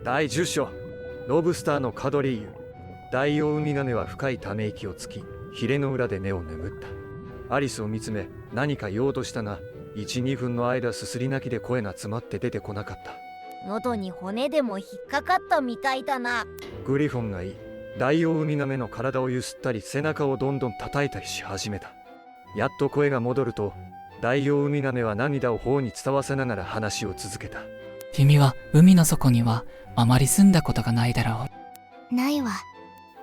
第10章ロブスターのカドリーユ。ダイオウミガメは深いため息をつき、ヒレの裏で根を拭った。アリスを見つめ、何か言おうとしたが、1、2分の間すすり泣きで声が詰まって出てこなかった。喉に骨でも引っかかったみたいだな。グリフォンがいい。ダイオウミガメの体をゆすったり背中をどんどん叩いたりし始めた。やっと声が戻ると、ダイオウミガメは涙を頬に伝わせながら話を続けた。君は海の底にはあまり住んだことがないだろないわ。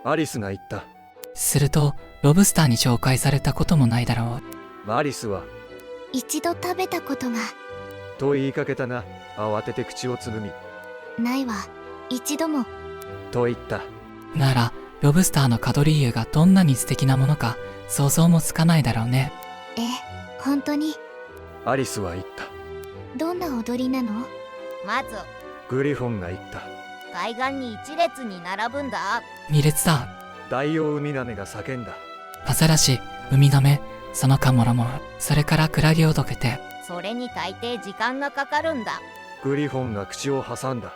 アリスが言った。う。するとロブスターに紹介されたこともないだろう。アリスは一度食べたことがと言いかけたが、慌てて口をつぐみ、ないわ。一度も。と言った。ならロブスターのカドリーユがどんなに素敵なものか想像もつかないだろうね。本当に。アリスは言った。どんな踊りなの？まずグリフォンが言った。海岸に一列に並ぶんだ。2列だ。ダイオウミガメが叫んだ。アザラシ、ウミガメ、その他もろもろ、それからクラゲをどけて。それに大抵時間がかかるんだ。グリフォンが口を挟んだ。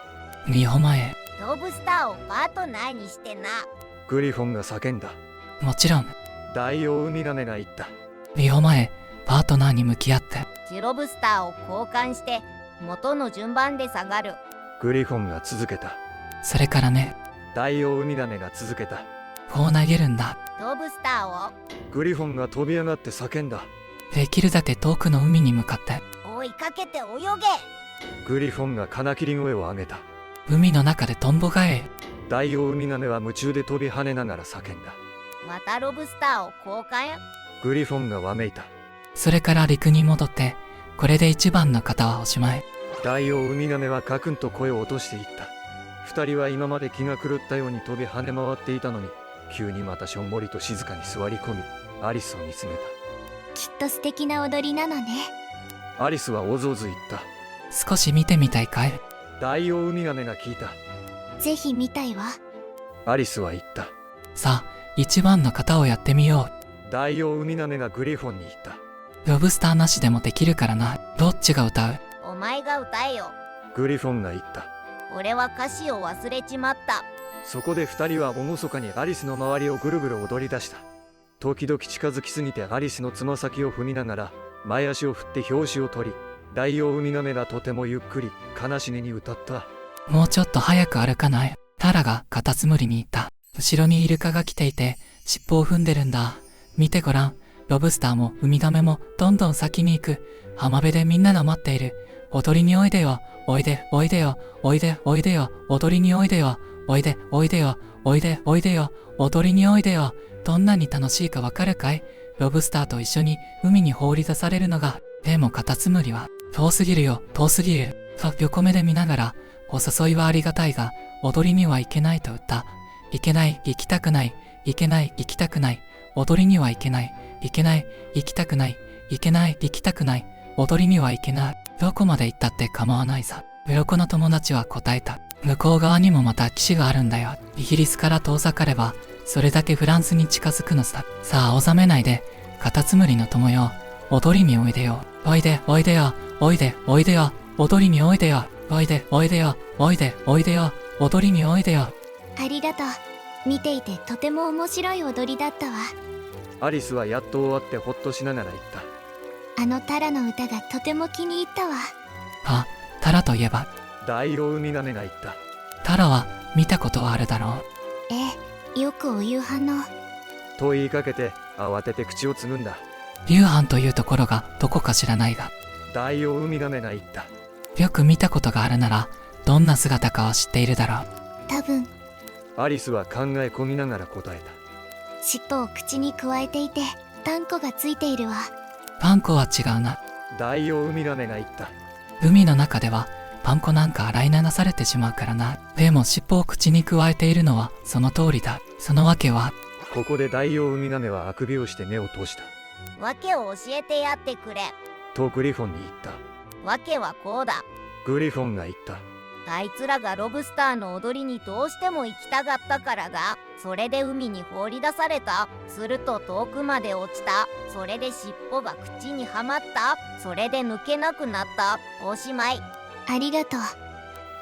2歩前。ロブスターをパートナーにしてな。グリフォンが叫んだ。もちろん。ダイオウミガメが言った。2歩前、パートナーに向き合って。ジロブスターを交換して元の順番で下がる。グリフォンが続けた。それからね。ダイオウミガメが続けた。こう投げるんだ。ロブスターをグリフォンが飛び上がって叫んだ。できるだけ遠くの海に向かって。追いかけて泳グリフォンが金切り声を上げた。海の中でトンボがえ。ダイオウミガメは夢中で飛び跳ねながら叫んだ。げ。またロブスターを交換。グリフォンがわめいた。それから陸に戻って、これで一番の方はおしまい。ダイオウミガメはカクンと声を落としていった。二人は今まで気が狂ったように飛び跳ね回っていたのに、急にまたしょんぼりと静かに座り込み、アリスを見つめきっと素敵な踊りなのね。た。アリスはおぞおず言った。少し見てみたいかい？ダイオウミガメが聞いた。ぜひ見たいわ。アリスは言った。さあ、一番の方をやってみよダイオウミガメがグリフォンに言った。う。ロブスターなしでもできるからな。どっちが歌う？お前が歌えよ。グリフォンが言った。俺は歌詞を忘れちまった。そこで二人は厳かにアリスの周りをぐるぐる踊り出した。時々近づきすぎてアリスのつま先を踏みながら前足を振って拍子を取り、ダイオウミガメがとてもゆっくり悲しげに歌った。もうちょっと早く歩かない？タラがカタツムリに言った。後ろにイルカが来ていて尻尾を踏んでるんだ。見てごらん。ロブスターもウミガメもどんどん先に行く。浜辺でみんなが待っている。踊りにおいでよ。おいでおいでよ。おいでおいでよ。踊りにおいでよ。おいでおいでよ。おいでおいでよ。踊りにおいでよ。どんなに楽しいかわかるかい？ロブスターと一緒に海に放り出されるのが。でもカタツムリは遠すぎるよ。遠すぎる。横目で見ながら、お誘いはありがたいが踊りには行けないと言った。いけない、行きたくない。いけない、行きたくない。踊りには行けない。いけない、行きたくない。いけない、行きたくない。踊りには行けない。どこまで行ったって構わないさ。鱗の友達は答えた。向こう側にもまた岸があるんだよ。イギリスから遠ざかればそれだけフランスに近づくのさ。さあ青ざめないで。カタツムリの友よ。踊りにおいでよ。おいでおいでよ。おいでおいでよ。踊りにおいでよ。おいでおいでよ。おいでおいでよ。踊りにおいでよ。ありがとう。見ていてとても面白い踊りだったわ。アリスはやっと終わってほっとしながら言った。あのタラの歌がとても気に入ったわ。あ、タラといえば。ダイオウミガメが言った。タラは見たことはあるだろう。よくお夕飯の。と言いかけて慌てて口をつぐんだ。夕飯というところがどこか知らないが。ダイオウミガメが言った。よく見たことがあるならどんな姿かは知っているだろう。多分。アリスは考え込みながら答えた。尻尾を口にくわえていてタンコがついているわ。パン粉は違うな。ダイオウミガメが言った。海の中ではパン粉なんか洗い流されてしまうからな。でも尻尾を口にくわえているのはその通りだ。そのわけは。ここでダイオウミガメはあくびをして目を閉じた。訳を教えてやってくれ。とグリフォンに言った。訳はこうだ。グリフォンが言った。あいつらがロブスターの踊りにどうしても行きたがったからだ。それで海に放り出された。すると遠くまで落ちた。それで尻尾が口にはまった。それで抜けなくなった。おしまい。ありがとう。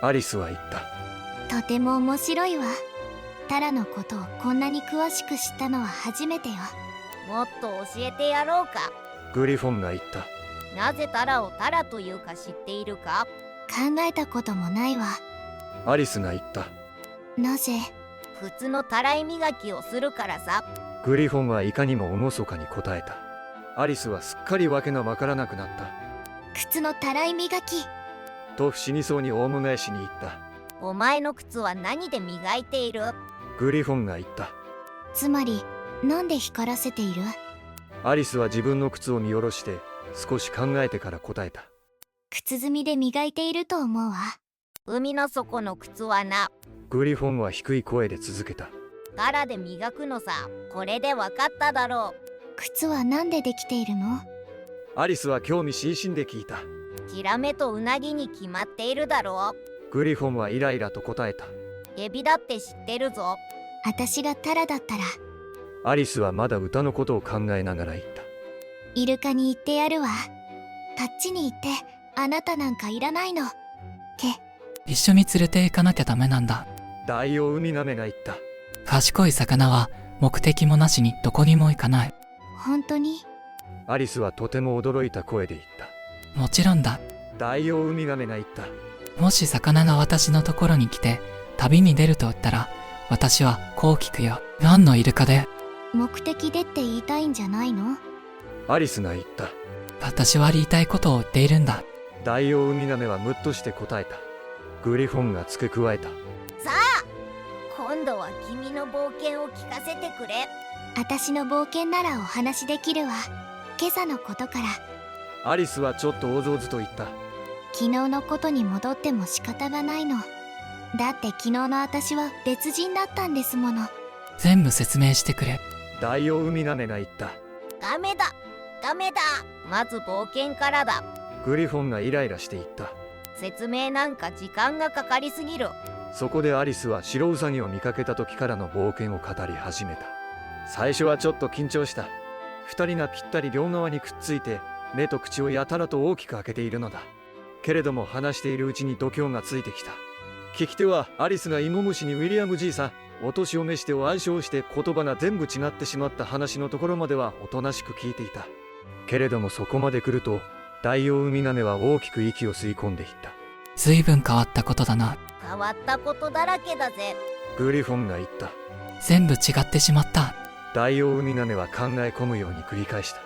アリスは言った。とても面白いわ。タラのことをこんなに詳しく知ったのは初めてよ。もっと教えてやろうか。グリフォンが言った。なぜタラをタラというか知っているか。考えたこともないわ。アリスが言った。なぜ？靴のたらい磨きをするからさ。グリフォンはいかにも厳かに答えた。アリスはすっかりわけがわからなくなった。靴のたらい磨き。と不思議そうにオウム返しに言った。お前の靴は何で磨いている？グリフォンが言った。つまり、なんで光らせている？アリスは自分の靴を見下ろして少し考えてから答えた。靴積みで磨いていると思うわ。海の底の靴はな。グリフォンは低い声で続けた。タラで磨くのさ。これでわかっただろう。靴はなんでできているの？アリスは興味津々で聞いた。ヒラメとウナギに決まっているだろう。グリフォンはイライラと答えた。エビだって知ってるぞ。私がタラだったら、アリスはまだ歌のことを考えながら言った。イルカに言ってやるわ。タッチに行って、あなたなんかいらないの。って。一緒に連れて行かなきゃダメなんだ。ダイオウミガメが言った。賢い魚は目的もなしにどこにも行かない。本当に？アリスはとても驚いた声で言った。もちろんだ。ダイオウミガメが言った。もし魚が私のところに来て旅に出ると言ったら、私はこう聞くよ。何のイルカで？目的でって言いたいんじゃないの？アリスが言った。私は言いたいことを言っているんだ。ダイオウミガメはムッとして答えた。グリフォンが付け加えた。さあ、今度は君の冒険を聞かせてくれ。私の冒険ならお話できるわ。今朝のことから。アリスはちょっとおぞおずと言った。昨日のことに戻っても仕方がないの。だって昨日の私は別人だったんですもの。全部説明してくれ。ダイオウミガメが言った。ダメだダメだ。まず冒険からだ。グリフォンがイライラして言った。説明なんか時間がかかりすぎる。そこでアリスは白ウサギを見かけた時からの冒険を語り始めた。最初はちょっと緊張した。二人がぴったり両側にくっついて目と口をやたらと大きく開けているのだ。けれども話しているうちに度胸がついてきた。聞き手はアリスが芋虫にウィリアムじいさん、お年を召してを暗唱して言葉が全部違ってしまった話のところまではおとなしく聞いていた。けれどもそこまで来るとダイオウミガメは大きく息を吸い込んでいった。随分変わったことだな。変わったことだらけだぜ。グリフォンが言った。全部違ってしまった。ダイオウミガメは考え込むように繰り返した。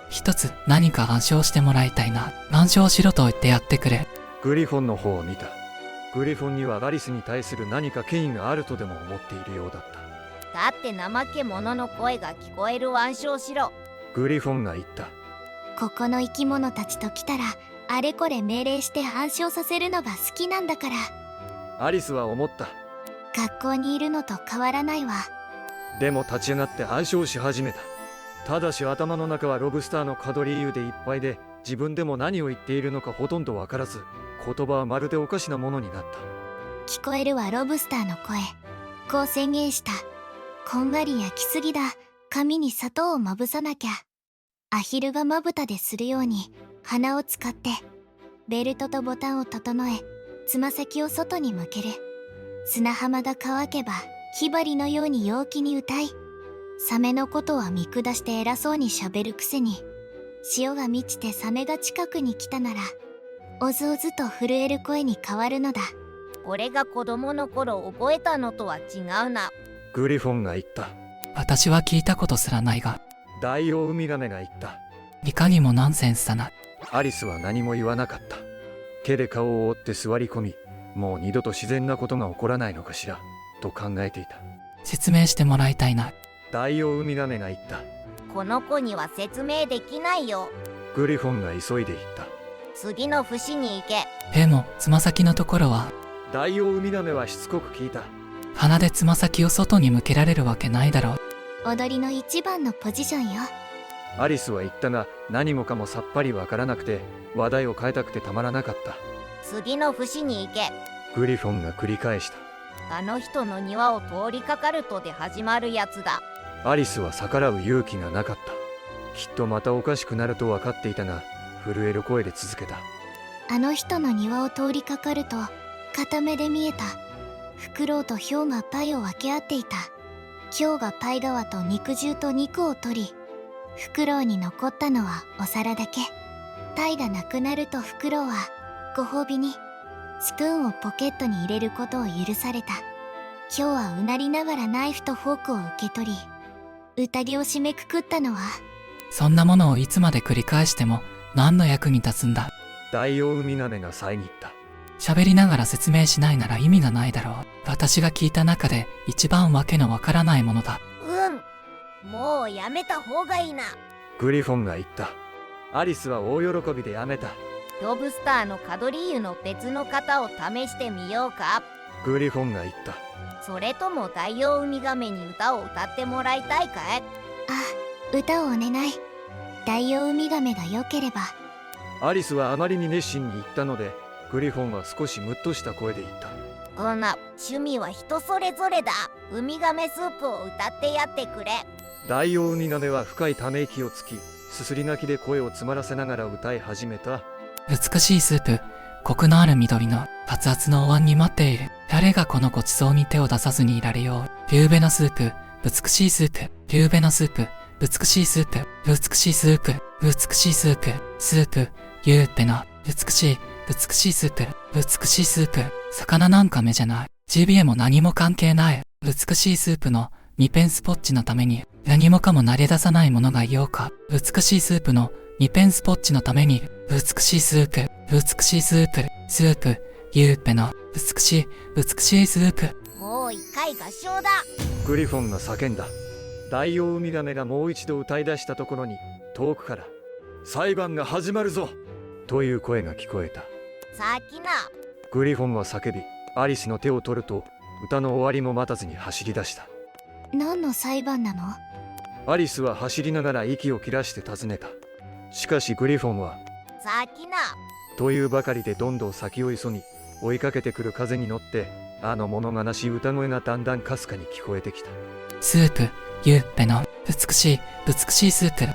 一つ何か暗唱してもらいたいな。暗唱しろと言ってやってくれ。グリフォンの方を見た。グリフォンにはアリスに対する何か権威があるとでも思っているようだった。だって怠け者の声が聞こえる暗唱しろ。グリフォンが言った。ここの生き物たちと来たらあれこれ命令して暗唱させるのが好きなんだから。アリスは思った。学校にいるのと変わらないわ。でも立ち上がって暗唱し始めた。ただし頭の中はロブスターのカドリーユでいっぱいで、自分でも何を言っているのかほとんどわからず、言葉はまるでおかしなものになった。聞こえるわロブスターの声。こう宣言した。こんがり焼きすぎだ。髪に砂糖をまぶさなきゃ。アヒルがまぶたでするように鼻を使ってベルトとボタンを整え、つま先を外に向ける。砂浜が乾けばひばりのように陽気に歌い、サメのことは見下して偉そうにしゃべるくせに、潮が満ちてサメが近くに来たならおずおずと震える声に変わるのだ。俺が子供の頃覚えたのとは違うな。グリフォンが言った。私は聞いたことすらないが。ダイオウミガメが言った。いかにもナンセンスだな。アリスは何も言わなかった。手で顔を覆って座り込み、もう二度と自然なことが起こらないのかしらと考えていた。説明してもらいたいな。ダイオウミガメが言った。この子には説明できないよ。グリフォンが急いで言った。次の節に行け。でもつま先のところは。ダイオウミガメはしつこく聞いた。鼻でつま先を外に向けられるわけないだろう。踊りの一番のポジションよ。アリスは言ったが何もかもさっぱりわからなくて話題を変えたくてたまらなかった。次の節に行け。グリフォンが繰り返した。あの人の庭を通りかかるとで始まるやつだ。アリスは逆らう勇気がなかった。きっとまたおかしくなると分かっていたが震える声で続けた。あの人の庭を通りかかると片目で見えた。フクロウとヒョウがパイを分け合っていた。ヒョウがパイ側と肉汁と肉を取り、フクロウに残ったのはお皿だけ。パイがなくなるとフクロウはご褒美にスプーンをポケットに入れることを許された。ヒョウはうなりながらナイフとフォークを受け取り、宴を締めくくったのは、そんなものをいつまで繰り返しても何の役に立つんだ。大王ウミガメが遮った。喋りながら説明しないなら意味がないだろう。私が聞いた中で一番わけのわからないものだ。もうやめた方がいいな。グリフォンが言った。アリスは大喜びでやめた。ロブスターのカドリーユの別の型を試してみようか。グリフォンが言った。それとも大王ウミガメに歌を歌ってもらいたいかい？歌をお願い。大王ウミガメが良ければ。アリスはあまりに熱心に言ったので、グリフォンは少しムッとした声で言った。趣味は人それぞれだ。ウミガメスープを歌ってやってくれ。大王ウミガメは深いため息をつき、すすり泣きで声を詰まらせながら歌い始めた。美しいスープ、コクのある緑の熱々のお椀に待っている。誰がこのごちそうに手を出さずにいられよう。リュウベナスープ、美しいスープ、リュウベナスープ、美しいスープ、美しいスープ、美しいスープ、スープ、ユーベナ、美しいスープ、美しいスープ、魚なんか目じゃない。ジビエも何も関係ない。美しいスープの2ペンスポッチのために何もかも慣れ出さないものがいようか。美しいスープの2ペンスポッチのために美しいスープ、美しいスープ、スープ、ユーペの美しいスープ。もう一回合唱だ。グリフォンが叫んだ。大王ウミガメがもう一度歌い出したところに、遠くから裁判が始まるぞという声が聞こえた。さきな。グリフォンは叫び、アリスの手を取ると、歌の終わりも待たずに走り出した。何の裁判なの？アリスは走りながら息を切らして尋ねた。しかしグリフォンは、さきな。というばかりでどんどん先を急ぎ、追いかけてくる風に乗って、あの物悲しい歌声がだんだんかすかに聞こえてきた。スープ、ユーペの美しいスープ。